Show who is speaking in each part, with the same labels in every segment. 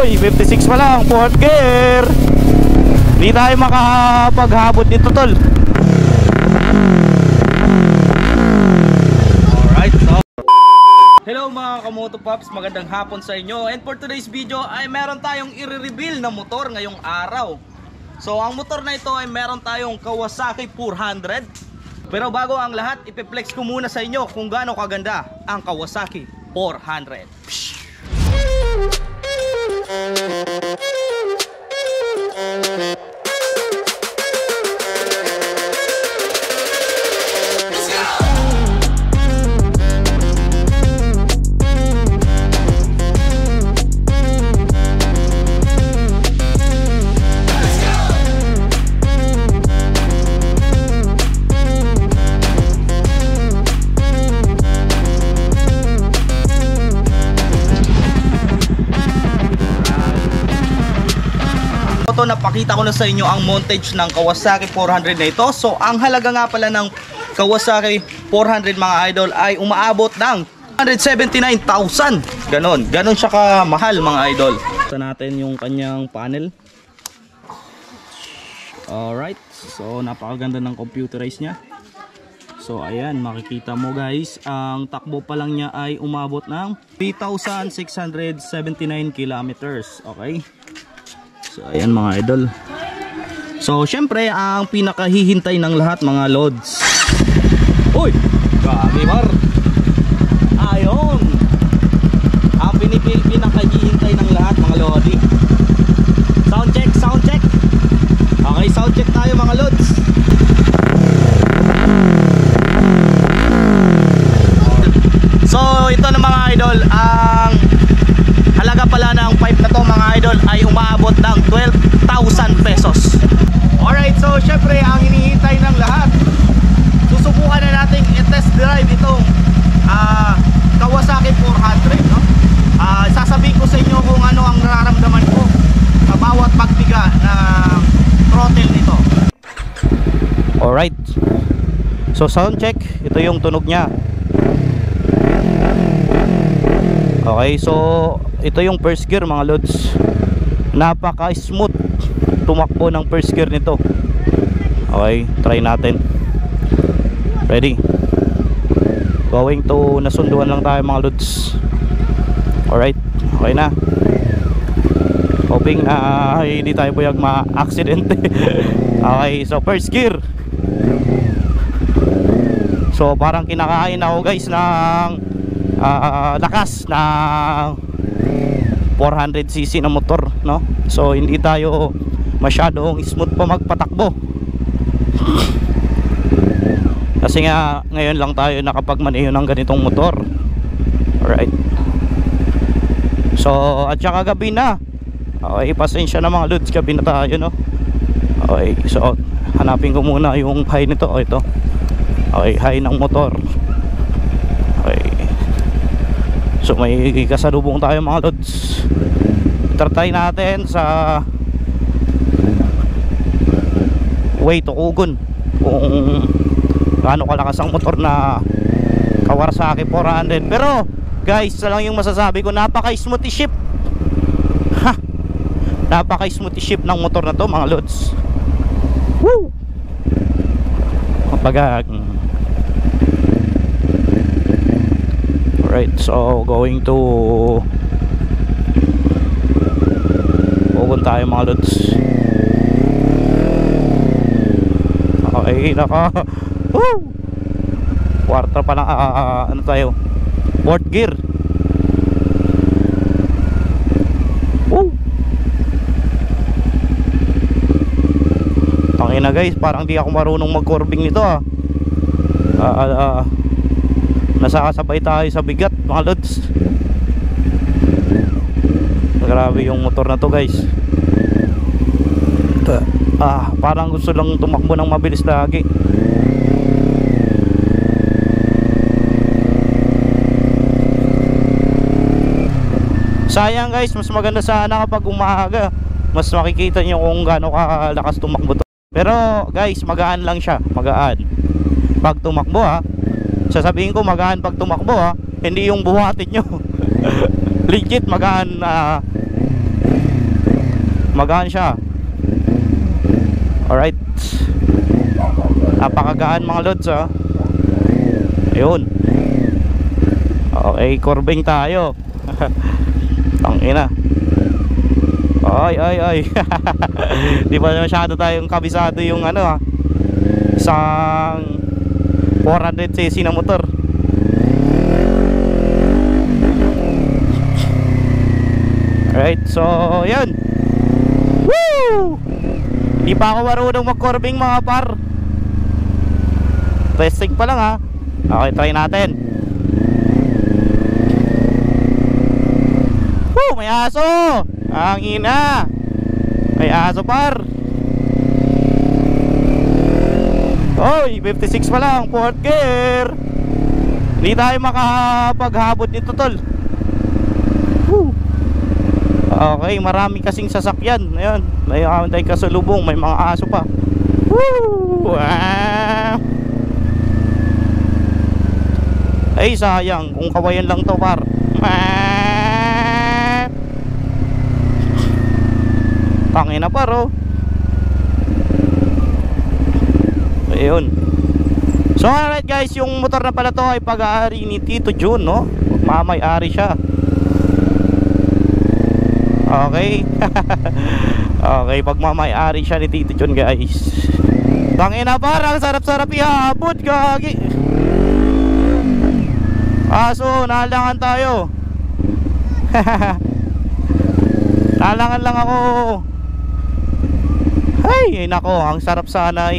Speaker 1: Uy, 56 pa lang, fourth gear. Hindi tayo makapaghabot dito, tol. Alright, so hello mga kamoto pops, magandang hapon sa inyo. And for today's video ay meron tayong i-reveal na motor ngayong araw. So ang motor na ito ay meron tayong Kawasaki 400. Pero bago ang lahat, ipiplex ko muna sa inyo kung gaano kaganda ang Kawasaki 400. Napakita ko na sa inyo ang montage ng Kawasaki 400 na ito. So ang halaga nga pala ng Kawasaki 400 mga idol ay umaabot ng 179,000. Ganon siya kamahal mga idol. Ito natin yung kanyang panel. Alright, so napakaganda ng computerize nya. So ayan, makikita mo guys, ang takbo pa lang niya ay umabot ng 3,679 kilometers. Okay, so ayan mga idol. So syempre ang pinakahihintay ng lahat mga lods. Uy, grabe mar. Ayon, ang pinakahihintay ng lahat mga lodi. Sound check, sound check. Okay, sound check tayo mga lods. So ito na mga idol, ang halaga pala ng pipe na to mga idol ay umaabot ng 12,000 pesos. Alright, so syempre ang hinihintay ng lahat, susubukan na natin i-test drive itong Kawasaki 400, no? Sasabihin ko sa inyo kung ano ang nararamdaman ko sa bawat pagbiga ng throttle nito. Alright, so sound check, ito yung tunog nya. Okay, so ito yung first gear mga lods. Napaka smooth tumakbo ng first gear nito. Okay, try natin. Ready? Going to nasunduan lang tayo mga lods. Alright, okay na. Hoping na hindi tayo puyag ma-accident. Okay, so first gear. So parang kinakain ako guys ng lakas na 400cc na motor, no? So hindi tayo masyadong smooth pa magpatakbo. Kasi nga ngayon lang tayo nakapagmaneho ng ganitong motor. Alright. So at saka gabi na. Okay, pasensya na mga lods, gabi na tayo, no? Okay, so hanapin ko muna yung high nito. O ito. Okay, high ng motor. Okay. So may kasalubong tayo mga lods. Try natin sa way to Kugon kung gaano kalakas ang motor na Kawasaki 400. Pero guys, isa lang yung masasabi ko, napaka-smooth i-ship. Napaka-smooth i-ship ng motor na to mga lods. Woo! Kapag right, so going to Kugon tayo mga lods. Okay, woo! Kwarta pa lang, ano tayo, fourth gear. Woo! Tangina guys, parang di ako marunong mag-courbing nito nasakasabay tayo sa bigat mga lods. Grabe yung motor na to guys. Parang gusto lang tumakbo ng mabilis lagi. Sayang guys, mas maganda sana kapag umaga. Mas makikita nyo kung gaano kalakas tumakbo to. Pero guys, magaan lang siya, magaan pag tumakbo sasabihin ko magaan pag tumakbo hindi yung buhatin nyo. Legit magaan Magaan siya. Alright. Napakagaan mga lods, ha. Ayun. Okay, curving tayo. Tangina. Ay. Di ba masyado tayong kabisado yung ano, ha, isang 400cc na motor. Alright, so yun. Woo! Hindi pa ako marunong mag-curving mga par. Testing pa lang, ha. Okay, try natin. Woo! May aso! Ang ina! May aso par. Oy, 56 pa lang, 4th gear. Hindi tayo makapaghabot nito, tol. Woo! Okay, marami kasing sasakyan. Ayun, mayroon tayong kasalubong, may mga aso pa. Woo! Ay, sayang kung kawayan lang to, par. Tangina, par, oh. Ayun. So alright guys, yung motor na pala to ay pag-aari ni Tito Jun, no? Mamay-ari siya. Okay. Okay, pag mamay-ari siya ni Tito Jun, guys. Tangina, parang sarap-sarap ihabot, gagi. Aso, nalangan tayo. Nalangan lang ako. Ay, nako, ang sarap sana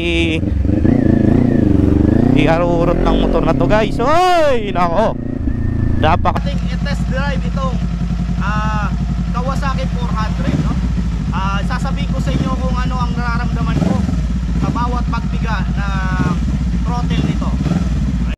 Speaker 1: i-arurot ng motor na to, guys. Ay, nako. Dapat i-test drive itong Kawasaki 400, no? Sasabihin ko sa inyo kung ano ang nararamdaman ko sa bawat pagbiga ng throttle nito.